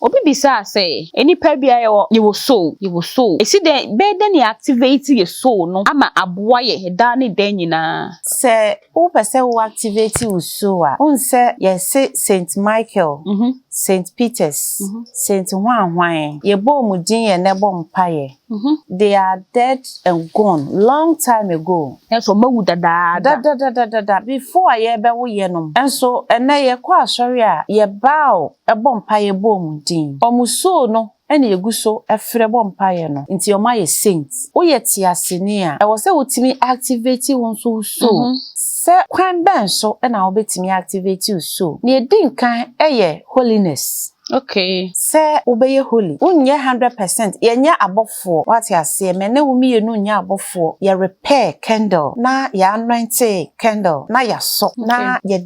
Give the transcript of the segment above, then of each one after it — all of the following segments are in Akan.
Obi bisa say any pebia you will soul. You see the bed then you activate your soul no ama aboa ye dani den nyina. Say o pese wo activate your soul a on say yes Saint Michael, Saint Peter's, Saint Juan ye bo mu din ye ne bo mpaye. They are dead and gone long time ago. And so mawu da before ye be wo ye nom. And so ena ye kwa asori a ye bow e bo mpaye bo mu din. Omuso no ene yeguso efre bo mpaye no. Nti oma ye saint. Wo ye tiaseni a e wo se wotimi activate won so se kwan ben so ena obetimi activate you so. Ne din kan eye holiness. Okay. Se obeye holy. Unye 100%. Yenye abofo. What ya say? Mene umi yenu nye abofo. Ya repair candle. Na ya anointing candle. Na ya so. Okay. Na ye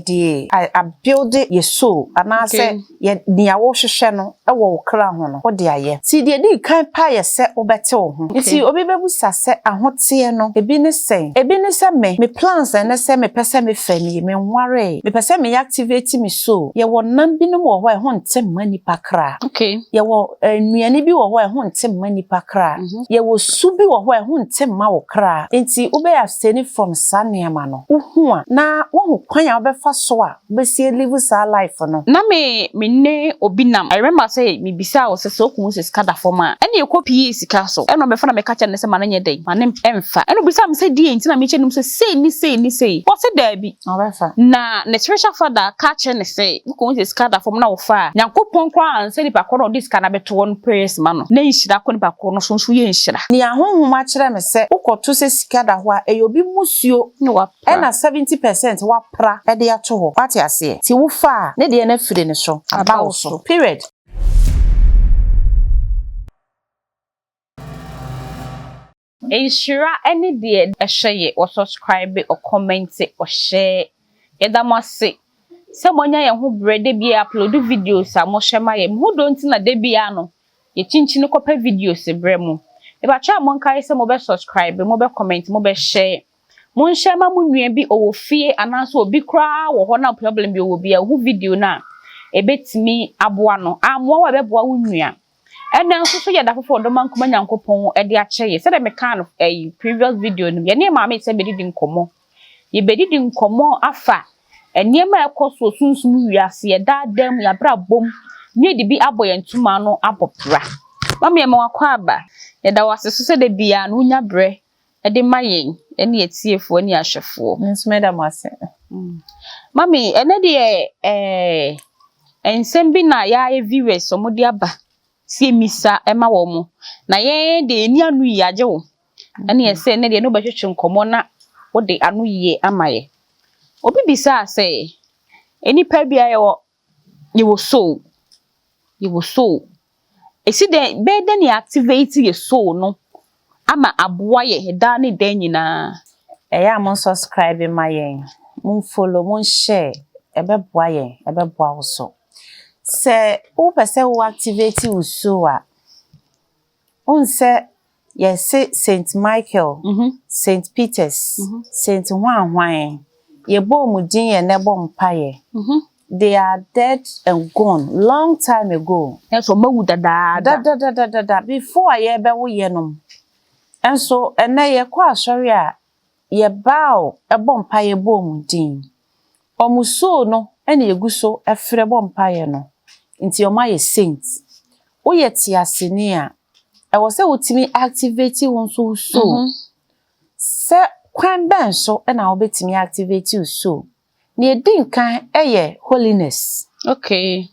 di. I build it ye so. Ana se ye niya wo hwehwe no ewo okra ho no. Wo dia ye. Si die di kan pa ye se obete wo ho. Nti obi bebusa se ahote no. Ebi ne se me plans na se me pese me fami me nware. Me pese me activate me so. Ye wo nam bi no wo ho ntem mani pakra. Okay. Ye wo nuane bi wo ho ntem mani pakra. Ye wo su bi wo ho ntem ma wo kra. Enti ube abstain from sanema no. Uhu a na wo ho kwan a obefa so a besie live sa life no. Na me ne obinam. I remember say me bisa wo se okum se skada forma. Ene ekopi sika so. Eno be fa na me ka ne se mananye dey. Manem emfa. Eno bisa me se die enti na me che num se sei ni. Wo se da bi. Obefa. Na ne spiritual father ka che ne se okum se skada forma na wo fa. Nyankopon kwa anse ni pakoro dis kana beto won prayers ma no na nhira ko ni pakoro no so ye nhira ni ahonhoma kire me se ukoto se sika da ho a eyobi musuo e na 70% wa pra e de ato ho wati ase ti wo fa ne de na fire ne so aba so period. Nhira any de ehye or subscribe or comment or share edamase se monya ye ho brede bi upload videos a mo hwema ye mo do nti na de bia no ye chinchini kopa videos bremu e ba cha mo nkai se mo be subscribe mo be comment mo be share mo nhema mo nua bi owo fie anaso obi kra wo ho na problem bi owo bi a hu video na e betimi aboa no amwo wa be boa wo nua ena nso so ye da fofo do mankoma nyankopon e de a che ye se de me kan previous video no ye ne ma me se be didi nkomo ye be didi nkomo afa Eniema ekoso sunsum wiase ye dadam ya bra bom nye de bi aboye ntuma no abopra mama ye ma wakwa aba ye da wase so se de bia no nya bre e de mayen ene etiefo ene ahwefo nsmeda mase mami ene de ensem bi na ya viewers so mo de aba sie misa e ma wo mo na ye de eni anu yi age wo ene ye se ene de no behwehwe nkomo na wo de anu yi amaye Obi bisa say any pebia you will soul. See the bed then you activate your soul no. Ama aboa ye dani den nyina. Eya mon subscribe my yen. Mon follow, mon share. Ebe boa yen, ebe boa wo so. Se o pese wo activate your soul a. On se yes Saint Michael, Saint Peter's, Saint Juan ye bo mu din ye ne bo mpaye. They are dead and gone long time ago. And so mawu da before ye be wo ye nom. And so ena ye kwa asori a ye bow e bo mpaye bo mu din. Omuso no ene yeguso efre bo mpaye no. Nti oma ye saint. Wo ye tiaseni a e wo se wotimi activate won so se kwan ben so na obetimi activate you so ne din kan eye holiness. Okay.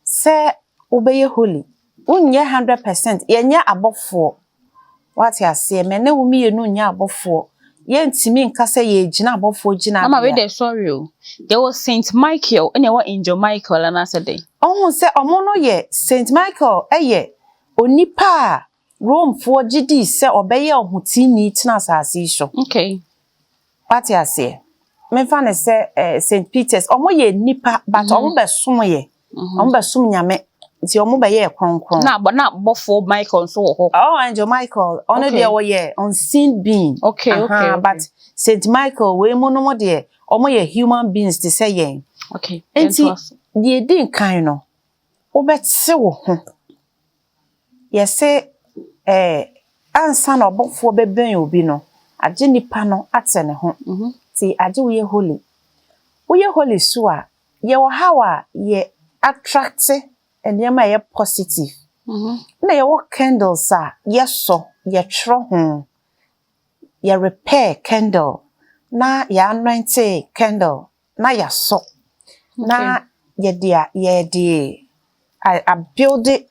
Se obeye holy unye 100% yenye abofo what ya say me na wumi yenu nya abofo ye ntimi nkase ye gina abofo gina mama we dey sorry o there was Saint Michael and there was Angel Michael and I said dey ohun se omo no ye Saint Michael eye onipa Rome for GD se obeye ohuti ni tina asase so. Okay. What ya say? Me fa ne se Saint Peter's omo ye nipa but omo be som ye. Omo be som nyame. Nti omo be ye kronkron. Na bofo Michael so ho. Oh, Angel Michael. Ono de wo ye unseen being. Okay. But Saint Michael we mo no mo de omo ye human beings to say ye. Okay. Nti die din kan no. wobɛte wo ho yɛse ansa na obofo beben obi no age nipa no ate ne ho ti age wo ye holy so a ye wo hawa ye attract enema ye positive na ye wo candles a ye so ye tro ho ye repair candle na ye anointing candle na ya so na ye dia ye di a build it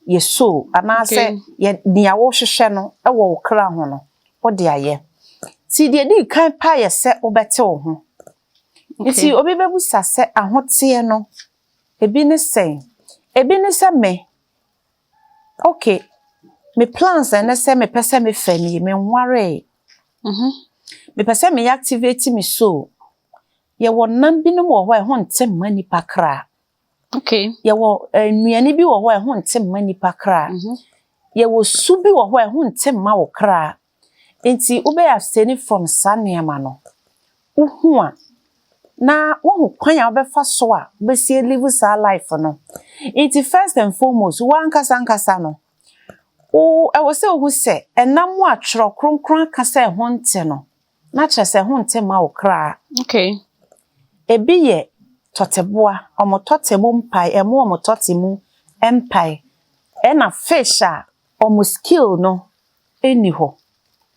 ye so ana say ye nia wo hwehwe no e wo kra ho no wo de aye ti de di kan pa ye se obete wo ho nti obi bebu sase ahote no ebi ne sen ebi ne se me okay me plans and say me pese me fami me nware me pese me activate me so ye wo nan bi no wo ho e ho ntem mani pakra okay ye wo nuane bi wo ho e ho ntem mani pakra ye wo su bi wo ho e ho ntem ma wo kra enti ube abstain from saneama no uhu a na wo kwan a obefa so a besie live sa life no enti first and foremost wan kasa no o e wo se ohu se enam a twro kronkron aka se ho nte no na kire se ho nte ma wo kra okay ebi ye toteboa omototemu mpai emu omototemu empai na fish a omo skill no eni ho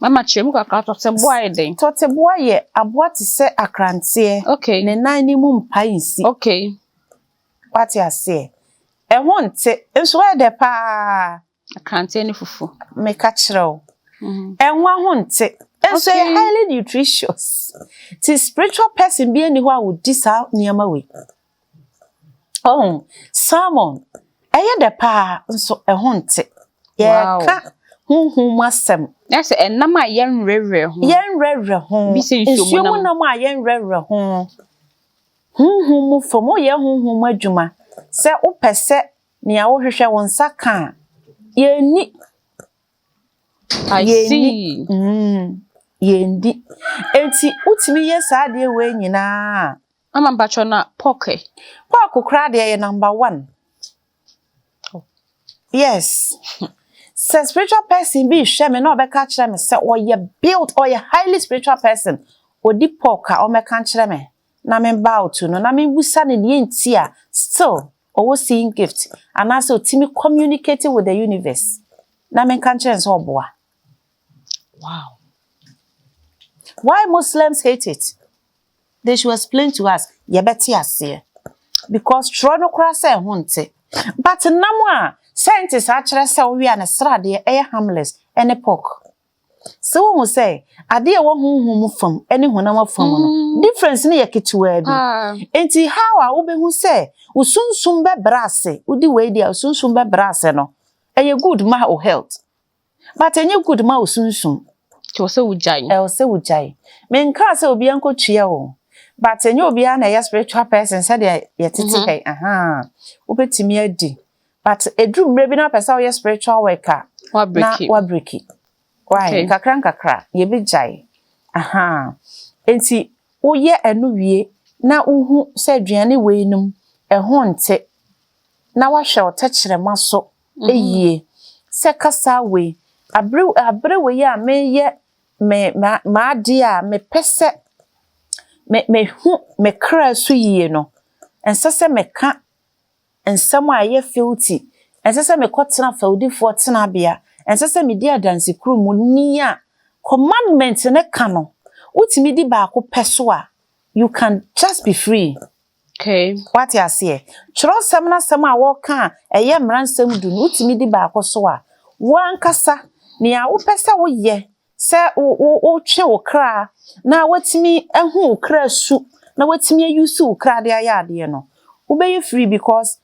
mama chemu kakra toteboa eden toteboa ye aboa te se akrante okay ne nan ni mu mpai nsi okay what you say e ho nte enso e de pa akrante ni fufu me ka kire enwa ho nte enso highly nutritious ti spiritual person bi ani ho a wo di sa niama we salmon eye de pa nso e ho nte ye ka hunhum asem yes enam a yenrere ho nsuo nam a yenrere ho hunhum fomo ye hunhum adwuma se wo pese ne a wo hwehwe won saka ye ni I see yendi enti utimi ye sa de we nyina mama bacho na pork kra de ye number 1 yes so spiritual person be hwe me na obeka kire me se oye built or a highly spiritual person odi pork a omeka kire me na me bow to no na me busa ne ne enti a still owo seeing gift and also timi communicating with the universe na me kan kire so oboa. Wow. Why Muslims hate it? They should explain to us. Yebeti ase. Because trono kra se hunte. But namwa scientists actually say we are na srade e harmless any pork. So we say ade wo hunhum fam any honam fam no. Difference ne yeketua bi. Enti how a wo be hu say usunsum be brase, udi we dia usunsum be brase no. Eye good ma o health. But enye good ma usunsum. Ti wo se wujai. E wo se wujai. Me nka se obi anko tua wo. But enye obi na ya spiritual person say de yetiti he obetimi adi. But edru mre bi na person we spiritual worker. Wa break it. Why? Kakra ye bi jai. Enti wo ye enu wie na uhu se aduane we num e ho nte. Na wa hwe o techirema so eyie. Se kasa we abre we ya me ye ma dia me pese me hu me kra so yie no ensese me ka ensem a ye filthy ensese me kotena faudifo tena bia ensese me di adanse kru mu ni a commandment ne ka no utimi di ba ko peso a you can just be free. Okay. What you say? Chro sem na sem a wo ka eye mransem du no utimi di ba ko so a wo ankasa ne a wo pese wo ye se wo twe wo kra na watimi ehu wo kra su na watimi use wo kra de ayade no wo be free because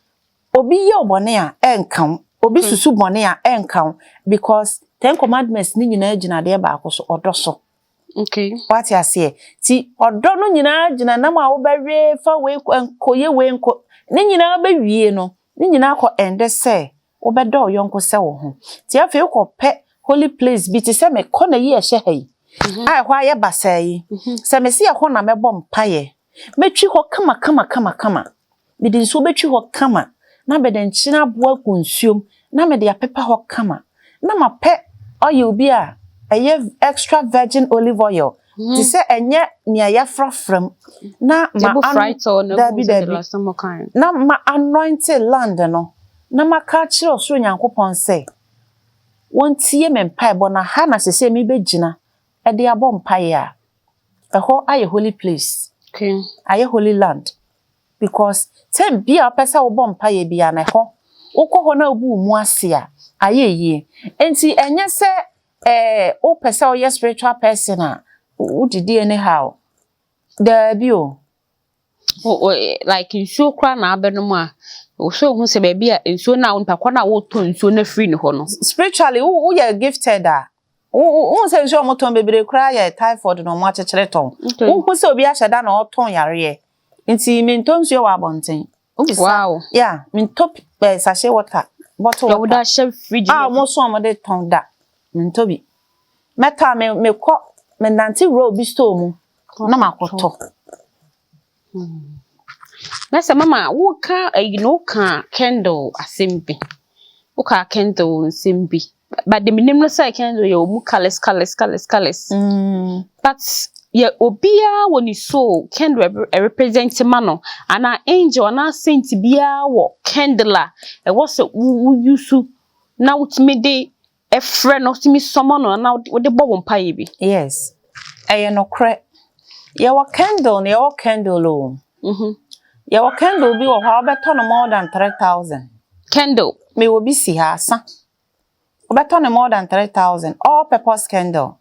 obi ye obone a enkan obi susu bone a enkan because 10 commandments ni nyina agina de ba ko so odoso. Okay. What you say? Ti odo no nyina agina na ma wo be we fa we enkoye we enko ni nyina be wie no ni nyina ko ende se wo be do yonko se wo ho ti afi ko pe holy place bi ti se me ko na ye hye hai ai hwa ye basai se me se ye ho na me bom paye metwi ho kama bi din so betwi ho kama na be den china boa kunsuom na me de apepa ho kama na ma pe oil bi a eye extra virgin olive oil ti se enye ne ayafrafram na ma na ma anointed land no na ma ka kire osoro nyankopon se wontie me mpa ebo na ha na sese mi begina e de abo mpa ya eho aye holy place aye holy land because tem bia pesa wo bom pa ye bia na ho ukọ na obu mu ase a ayeye enti enye se o pesa o ye spiritual person a udidi anyhow there bio like nsuo kra na abenum a o so hu se ba bia nsuo na wo mpakọ na wo to nsuo na free ne ho no spiritually who you gifted a who say nsuo moton bebre kra ya typhoid no mo achekere ton who say obi aheda na o ton yare nti minton nsuo wa bonten. Wow. Yeah, top sachet water bottle. You would have shelf fridge. Mo so mo de ton da. Tobi. Meta me ko me nanti row bi store mu na makoto. Na say mama wo ka ka candle asembi. Wo ka candle asembi. But the minimum no say candle you mu colors. But ye obia woni so candle represent mano ana angel ana saint bia wo candle e wo se wu yusu na wutimi de efre no timi somo no na wo de bobo mpaye bi. Yes eye no kre ye wo candle o ye wo candle bi wo ha obeto no more than 3,000 candle me wo bi si ha sa obeto no more than 3,000 all purpose candle.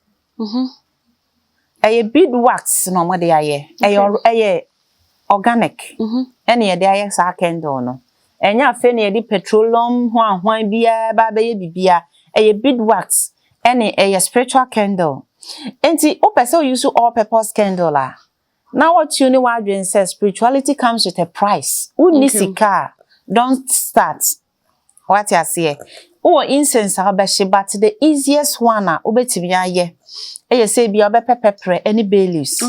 A beadwax no mo de aye eye organic ene ye de aye sa candle no enya afa ne ye de petroleum ho ahwan bia ba be ye bibia eye beadwax ene eye spiritual candle enti o pese o use all purpose candle la now what you know what you say spirituality comes with a price unisika don't start what you say o incense abashi but the easiest one a obetimi aye eye say bia obepepepre any bay leaves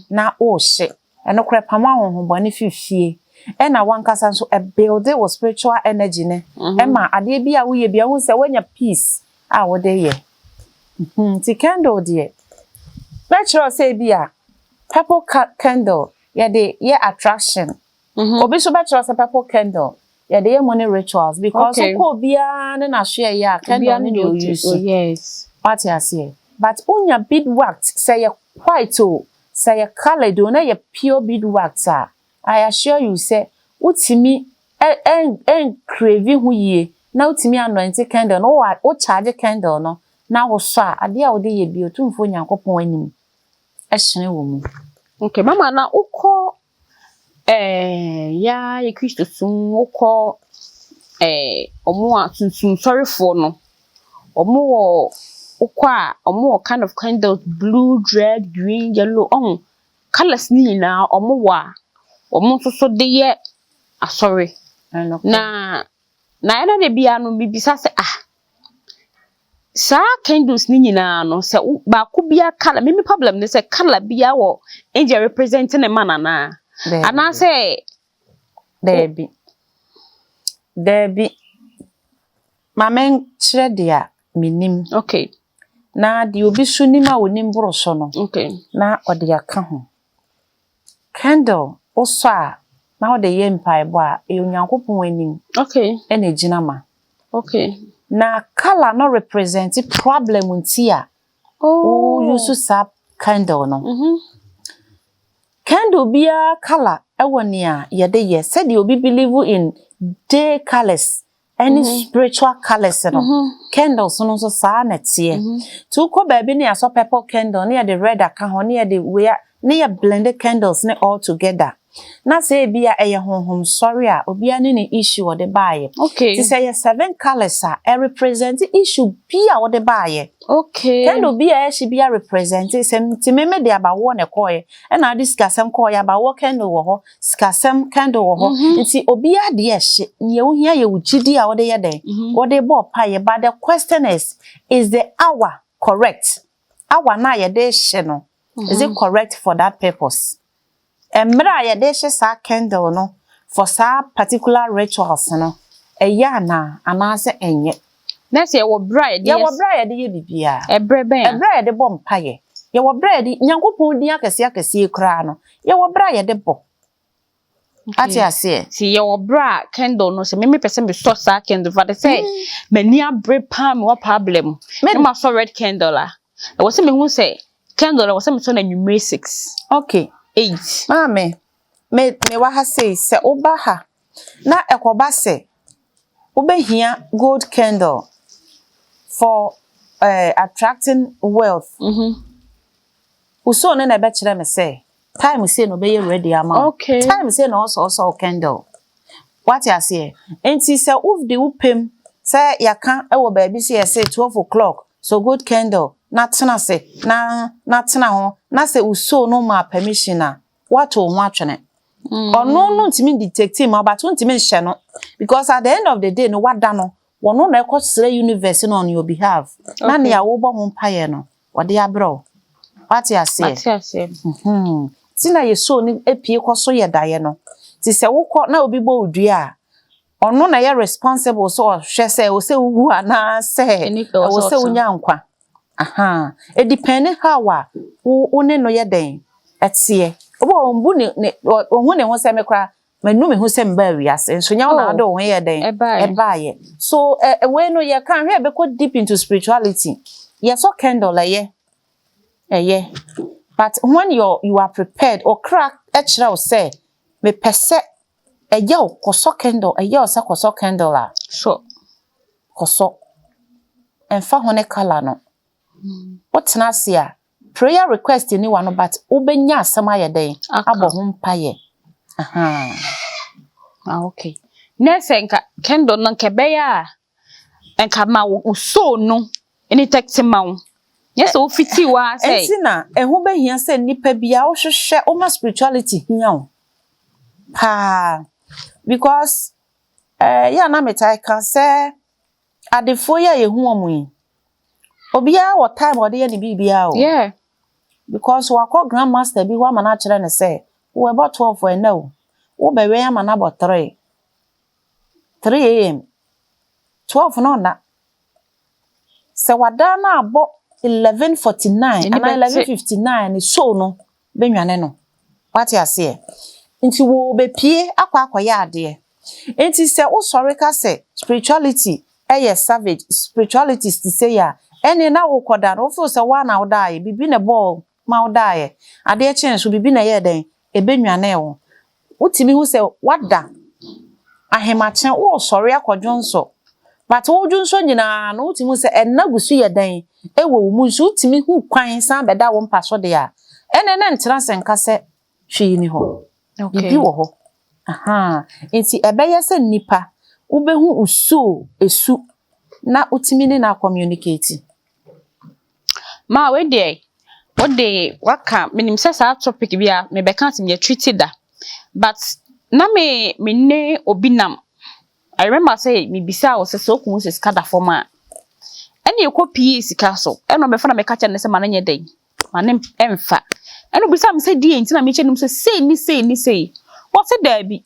na o hye eno kre pama honhobone fifie e na wankasa so a build it with spiritual energy ne e ma ade bia wo ye bia hu se wanya peace a wo de ye ti candle de natural say bia purple candle ye de ye attraction obi so natural say purple candle ye de ye money rituals because ko bia ne na hwe ya candle ne you use. Oh yes what you say. But unya beadwax say white say colored do na ye pure beadwax I assure you say utimi en crave hu ye na utimi anointed candle no o charge candle no na wo so ade a wo de ye bi otumfo nyankopon anim ehene wo mu. Okay mama na ukọ ya ye Kristo sun ukọ omo a sunsun sorry for no omo wo ukwa omo kind of candles blue, red, green, yellow colors ni na omo wa omo so de ye sorry na ena de bia no bibisa se sa candles ni na no se ba ko bia color me problem ne se color bia wo angel representing a man na ana se Debbie mamen kire dia minim okay na di obi so nima wonim boro so no okay na ode aka ho candle oso na ode ye mpaebo onyankopon anim okay ene gina ma okay na color no represent problem nti use sa candle no candle bia color ewoni ye de ye said you be believe in day colors any spiritual colors no candles no so sa na tie to ko ba bi ne aso purple candle ne the red aka ho ne the we ne blended candles ne all together na say bia eye honhom sorry obi ani ne issue wo de baaye okay ti say 7 colors represent issue bia wo de baaye okay candle bia she bia represent sem ti meme de abawo ne koye e na discussem koye abawo candle wo ho skasem candle wo ho nti obi ade ye hye ne wo hia ye wugidi wo de ye den wo de bo paaye but the question is the hour correct hour na ye de hye no is it correct for that purpose emra ye de hye sa candle no for sa particular rituals no eya na anaase enye na se wo bride ye wo bride ye bibia ebre ben ebre de bom paye ye wo bride nyankopon din akese kra no ye wo bride de bo ati ase si ye wo bra candle no se me pese me so sa candle for the say mani abre pa me what problem me ma so red candle la e wo se me hu say candle la wo se me so na nwumre 6 okay 8 mame me wa ha say se oba ha na ekoba se obehia gold candle for attracting wealth uso no na be kire me say time say no be ready ama okay time say no also candle what you say enti say uf de upem say yaka e wo ba bi say 12 o'clock so good candle na tena se na tena ho na say uso no ma permission na what o ho atwene no ntimi detective ma but ntimi hye no because at the end of the day no wada no wono na ekosere universe no on your behalf na ne ya wo bo ho mpaye no wode abro what you say tina ye so ni epie koso ye daye no ti se wokọ na obi bo odua ono na ye responsible so hwe se o se wu ana se o se unya nkwa it depend how wo ne no ye den etie obo mbu ne ohun ne ho se mekra manu me ho se mba wiase nso nya na ado ho ye den ebaye so we no ye kan hwe be ko deep into spirituality ye so candle ye but when you are prepared or crack actually say me pese eya koso candle eya osa koso candle la so koso enfa hone kala no what na sia prayer request ni wano but ubenya asema ye den abo ho mpaye okay nese nka candle no nke be ya enka ma uso no any text ma yes o fiti wa say entina ehu behia say nipa bia wo hwehwe o ma spirituality hia o because ya na metai kan say adefo ya yehu omu obia what time ode ye ni bibia o yeah because wako grandmaster bi wa mana kire ne say we about 12 for now wo be we ya mana about 3 am 12 no na se wada na abo 11:49 and 11:59 ni so no benwane no what you say nti wo be pie akwa ya ade nti se wo sorry ka say spirituality savage spirituality ti say ya eni na wo koda no feel say wa na wo daaye bibi ne ball ma wo daaye ade chen so bibi na ye den ebenwane wo utimi hu say wada ahemachen wo sorry akodwonso but wo dwonso nyina no utimi say enagusu ye den ewo mu nso utimi hu kwan san beda wo mpaso de a ene na ntira senka se hwi ni ho bibi wo ho nti ebeye se nipa ubehu uso esu na utimi ni na communicate ma we dey what dey waka minim se sa topic bia me be kan me treated da but na me ne obinam I remember say me bisa wo se so kun se skada forma ene ekopi sika so eno be fa na me ka ne se ma na nye den ma ne emfa eno bisa me se die ntina me chenum se sei what say there be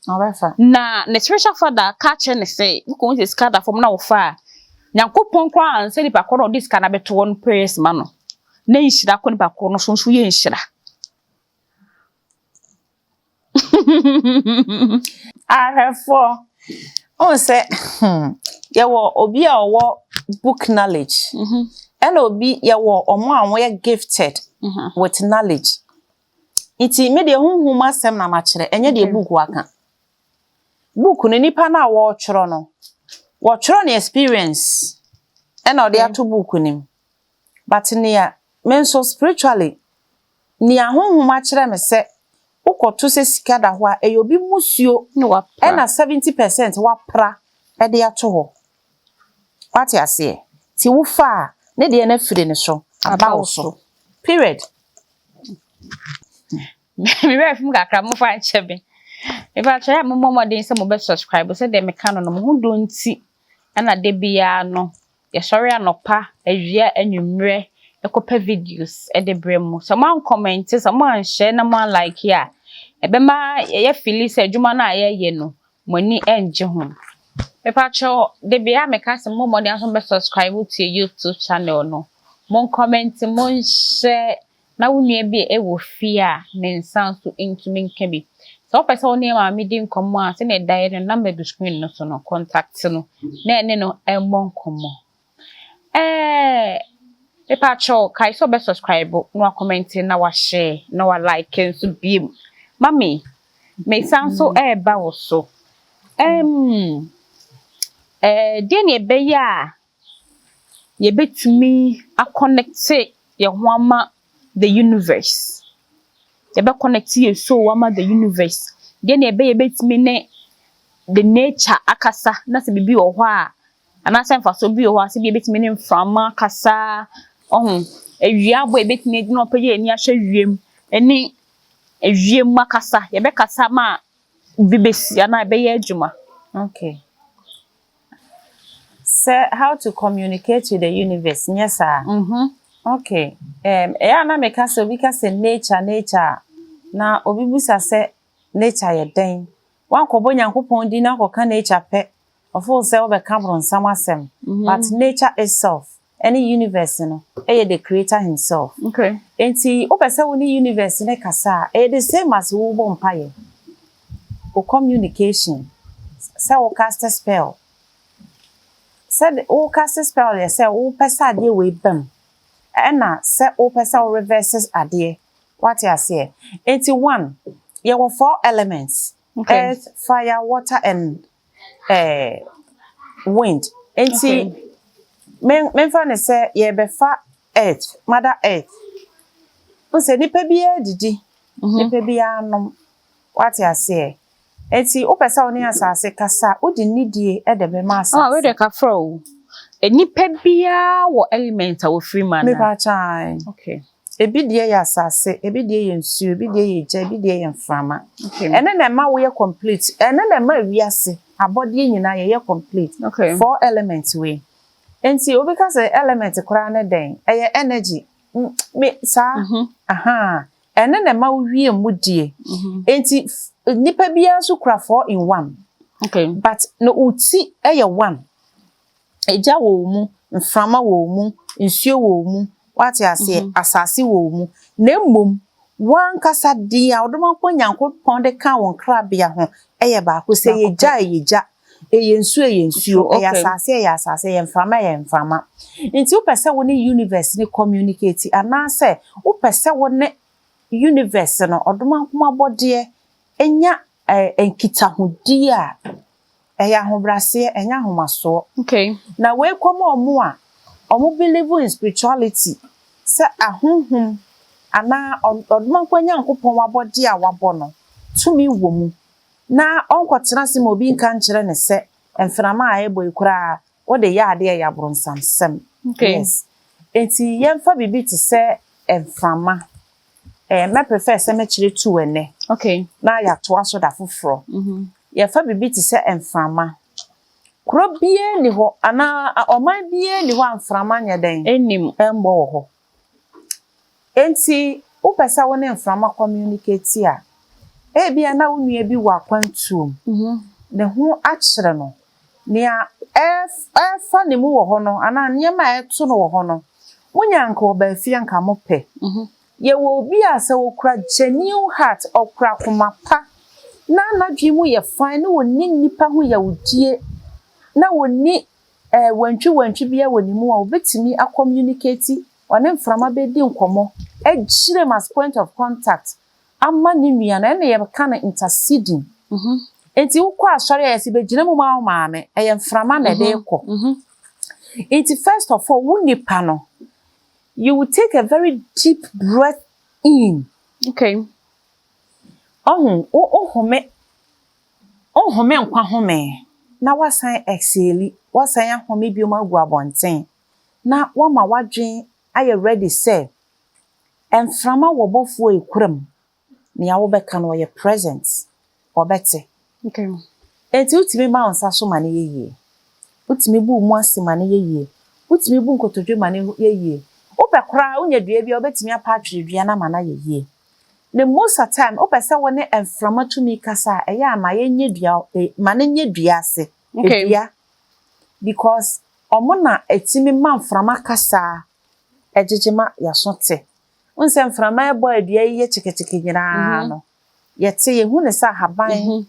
na ne spiritual father ka che ne say kun se skada forma na wo fa nyankopon kwa an se lipa ko no dis kana beto won prayers ma no na nhira ko lipa ko no so ye nhira on say yawo obi a wo book knowledge and obi yawo omo anwo ye gifted with knowledge iti me de hunhum asem na ma kire enye de book waka book no nipa na wo choro no wo choro na experience and o de ato book nim but near men so spiritually near hunhum a kire me se ukoto se sika da ho a eyobi musuo e na 70% wa pra e de ato ho what you say ti wo fa ne de na firi ne so about so period me be fim kakra mo fa chebe e ba cha mo modin se mo be subscribe se de me kan no mo hu do nti na de bia no ye sori anopa awia anwumre ekopa videos e de brem so man comment so man share na man like here ebe ma ye feel se adwuma na ye no moni enje ho Me pacho de bia me ka se mo mo dey so subscribe to your YouTube channel no. Mon comment mon share na wunua bi e wo fi a ne nsan so ntumi nka bi. So person woni ma me di nkomo a se na dai no number do screen no so no contact no. Na ene no e mo nkomo. Me pacho kai so be subscribe no comment na wa share na wa like nso biem. Mami me sanso e ba wo so. Deɛ ne ɛbɛyɛ a yɛbɛtumi connect yɛ ho ama the universe. Yɛbɛ connect yɛ so ama the universe. Deɛ ne ɛbɛyɛ yɛbɛtumi ne the nature akasa na sɛ bibi wɔ hɔ a anaasɛ mfaso bi wɔ hɔ a sɛ bi yɛbɛtumi ne mframa akasa awia abɔ yɛbɛtumi adi na ɔpɛ yɛ ani ahwɛ wiem ɛne awiem akasa yɛbɛkasa ma bibesi ana ɛbɛyɛ adwuma. Okay. Say how to communicate with the universe. Yes, sir. Okay. Na me ka so bi ka say nature. Na obi busa say nature ye den. Wan ko bo Nyankopon di na ko ka nature pe. Ofo say we ka bronsam asem. But nature itself, any universe no, the creator himself. Okay. Enti o pese woni universe ne kasa, the same as wo bo mpaye. O communication. Say o cast a spell. Said o cast spell ye say o pesa ade we bam na say o pesa o reverses ade what you say. 81 there were 4 elements. Okay. Earth, fire, water and wind. Okay. Men fan say ye be fa earth, mother earth. O say nipa bia didi nipa bia nom what you say. Enti o pesa oni asase kasa o di nidie e de be ma asase. We de ka fro. Nipa bia wo element a wo free man. Me ba chan. Okay. Ebi die ya asase, ebi die ye nsu, ebi die ye gya, ebi die ye mframa. Okay. Ene na ma wo ye complete. Ene na ma wiase. Abode nyina ye complete. Okay. 4 elements we. Enti obi ka say element kura ne den. Eye energy. Me sa. Aha. Ene na ma wo wie mu die. Enti nipa bia so kura 4 in 1. Okay. But no uti eye 1. Eja wo mu, mframa wo mu, nsuo wo mu, what you say asase wo mu. Na mmom wan kasa di a odomanko Nyankopon de ka won krabia ho eye ba ko se yeja eye nsuo eye asase eye mframa. Nti wo pese wo ne universe ni communicate anase wo pese wo ne universe no odomanko mabode enya enkitahudi a eya hobrase enya homaso. Okay. Na we komo omo a omo believe in spirituality se ahunhum ana odomanko Nyankopon wabode a wabo no tumi wo mu na onkotena se mo bi nka nkere ne se emframa a ebo ikura wo de ya ade ya bronsam. Okay. Yes. Enti yemfa bibi ti se emframa me prefer se me kire tu ene. Okay. Na ya to aso da foforo. Yemfa bibi ti se emframa. Kuro bie ni ho ana oman bie ni ho amframa nya den Enim embo ho. Enti wo pesa wo ne mframa communicate a bia na wo nua bi wa kwantuom ne ho akere no nia fa ne mu wo ho no ana niema eto no wo ho no wonya nka oba fie nka mo pe ye wo bi a se wo kura genuine heart okura komapa na dwi mu ye fine no woni nipa ho ya wudie na woni wantwi bia woni mu a obetimi a communicate one mframa be di nkomo ejire mas point of contact amma ni nua na ye ka na interceding enti wo kwa asori ya si be gire mu ma maame eye mframa na de ko enti first of all wo nipa no you will take a very deep breath in. Okay. Ohome nkwa home na wasan exhale wasan ahome bi ma gu abonten na wama wadwen aye ready say emframa wobofo ekuram ne ya wo beka no ye present obete. Okay. Enti utimi ma onsa so ma ne yeye utimi bu mu ase ma ne yeye utimi bu nkotodwe ma ne yeye opekra unya dua bia obetimi apatwe dua na ma na yeye. The most of time opese woni emframa tumi kasa eya ma yenye dua ma ne nye dua ase. Okay. Dua because omo na etimi ma mframa kasa ejejema yasote unse mframa ebo adua ye chekecheke nyina no yete ye hu ne sa haban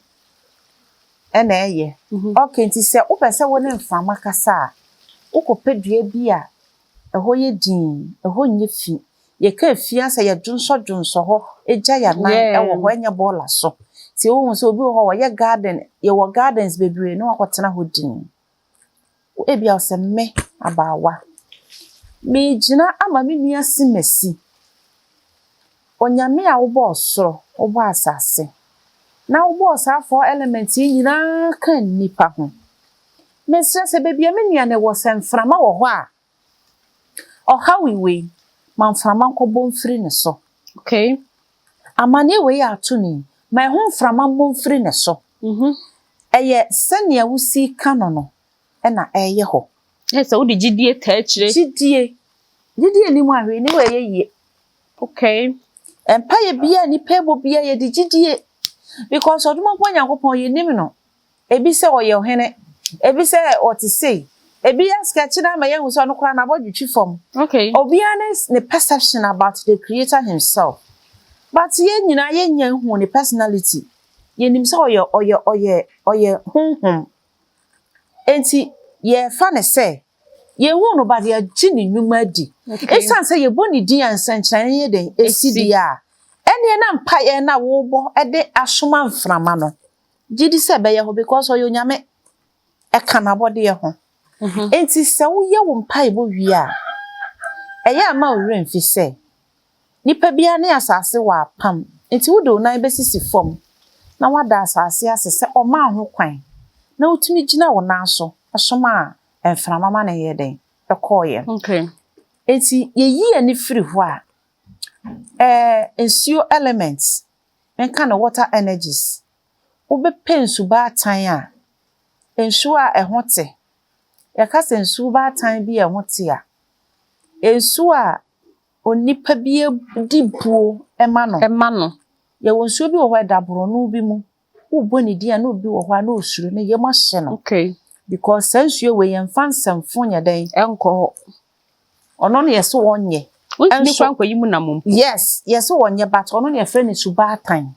ena eye okay nti se upese woni mframa kasa ukopedua bi a eho ye din eho nye fi ye ka fi asa ye dwonso ho eja ya nan ewo ho enya bola so ti wo so obi ho ye garden ye wo gardens bebre no akotena ho din ebia osemme abawa me gina ama me nua simasi onyame a wo bo osoro wo bo asase na wo bo asafo element nyina kan nipa ho me stress bebia me nua ne wo semframa wo ho a oha wiwe manframa nkobo mfiri ne so Okay. amane we ya atuni my ho mframa mo mfiri ne so eye sane awusi kano no na eye ho Esa udi gidie ta akire. Gidie ni mu ahwe ni we ye. Okay. Empa ye bia ni pebo bia ye di gidie because oduma kwa Nyankopon ye nim no. Ebi se oye ohene, ebi se oti sei. Ebi ya sketch na ma ye hu so no kra na bodwetwi fom. Okay. Obia ne perception about the creator himself. But ye nyina ye nya hu ne personality. Ye nim se oye honhom. Enti ye fa ne se ye hu no ba de agini nwuma di. Esan se ye boni di ansankyran ye den esidi a. Ene na mpa ye na wo bo e de asoma mframa no. Gidi se be ye ho because oyo nyame e kana bode ye ho. Enti se wo ye wo mpa e bo wi a. Eye ama wo remfi se. Nipa bia ne asase wa pam. Enti wo do nan besisi fom. Na wada asase asese o ma ho kwan. Na utumi gina wo nan so. Asoma mframa ma na ye den ekoye. Okay. Enti ye yi ani firi ho a ensio elements menka na water energies obe pensu ba tan a ensu a ehote ya ka sensu ba tan bi ehote a ensu a onipa bi dibuo ema no ye wonsu bi wo ho daboro no bi mu wo boni dia na obi wo ho na osuro na ye ma hye no. Okay. Because sensu we ye mfa nsamfo nya den enko ono no yeso wonye Unti kwa nkoyimu na mum. yes wonye but ono no ye frɛ ne suba tan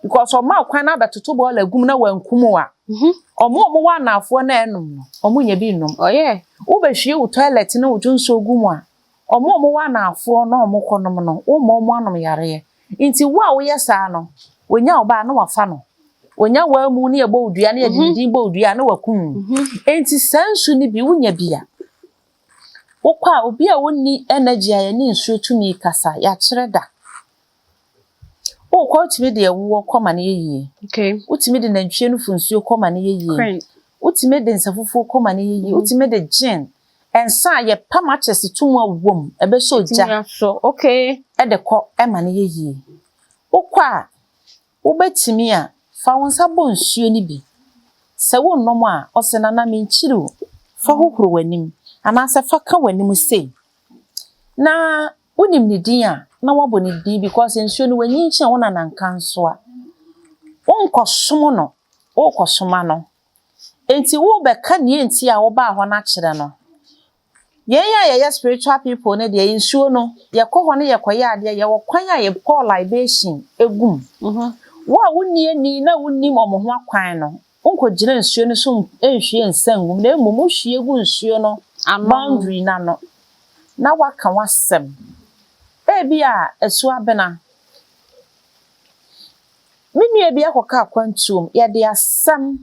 because o ma kwan na betoto bo la gum na wankumu a omo wa na afo na enum no omo nya bi num. Oh yeah. Wo be hwie wo toilet na wo dwonso gum a omo wa na afo na omo konom no wo mo anom yare nti wo a wo yesa no wonya oba na wafa no wonya wa mu ne ebo odua na yedindin bo odua na wakum enti sansu ni bi wonya bia wokwa obi a wonni energy a ni nsuo tumi kasa ya kire da wokwa utimi de ewo koma na yeye. Okay. Utimi de nantwie no funsuo koma na yeye. Utimi de nsafufu koma na yeye. Utimi de gin ensa ye pamaches tumu awom ebe so ja So okay. E de ko e ma na yeye. Wokwa wobetimi a fa wonsa bo nsuo ni bi se wo nnom a osena na menchiri fa hohoro wanim anase fa ka wanim sei na wonim ni din a na wabo ni din because nsuo no wanyi nchi a wona nanka nso a wonkosom no wokosoma no enti wo be ka ne enti a wo ba ho na kire no ye spiritual people ne de nsuo no ye koho ne ye koye ade ye wo kwan a ye pour libation egum wo a wonni ani na wonni mo ho akwan no onko gire nsuo no so enhwie nsangum na emom hwie gu nsuo no boundary na no na waka wasem ebi a esu abena minu ebi akoka akwantuom ye de asam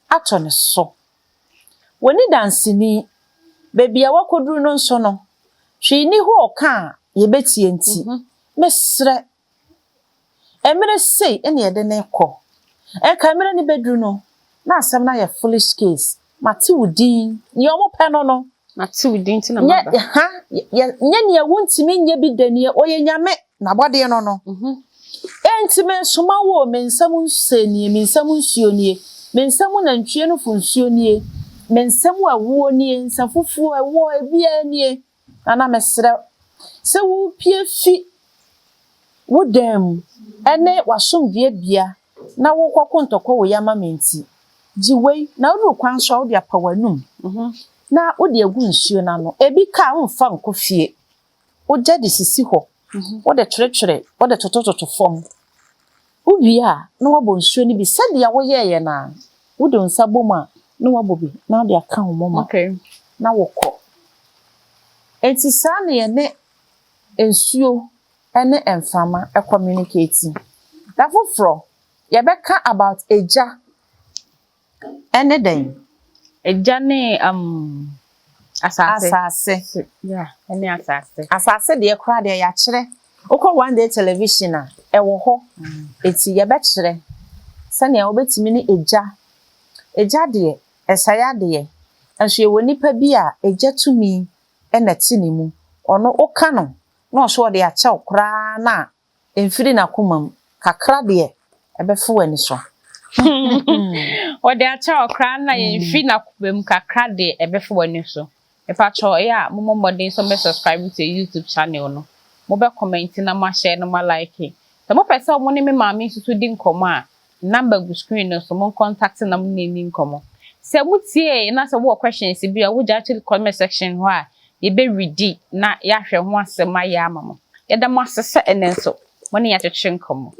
ato ne so woni dansini bebi a wakoduru no nso no hwini ho oka ye betie nti mesre emre sei ene ye de ne kɔ kamera ni bedru no na asem na ye foolish case mate wudin ni omo pe no mate wudin ti na maba nya ne wontimi nya bi danie oye nyame na bode no entime soma wo mensam nsenie mensam nsuonie mensam nantwie no funsuonie mensam awuo nie nsafufu awo ebia nie na mesre se wo pie fi wodam ene wasomdue bia na wo kwakwontokwo wo yama menti jiwe na wo kwan so wo de apawanum na wo de agu nsuo na no ebi ka wo mfa nko fie wo gya de sisi ho wo de twetwere wo de totototo fom wo bia na wo bo nsuo ni bi sade ya wo ye na wo de nsa boma na wo bobi na de aka wo mama na wo kɔ enti saa na ye ne nsuo ene emfama e communicating da foforo ye beka about eja ene den eja ne asase yeah ene asase de kra de ya kire okọ one day television a e wo ho eti ye be kire sane ya obetimi ne eja de esaya de enso ye woni pa bi a eja tumi ena ti ni mu ono oka no na so de acha okra na emfiri na komam kakra de ebefo wani so o de acha okra na emfiri na komam kakra de ebefo wani so e pa cho ya mo modern so me subscribe to YouTube channel no mo be comment na ma share na ma like so mo pese mo ne me maami susu di nkomo a number go screen no so mo contact na mo ni nkomo se mutie na se wo questions bi a wo ja actually comment section ho a ye be ready na ya hwe ho asema ya amamo ye da mo asese enen so mo ne ya twetwe nkomo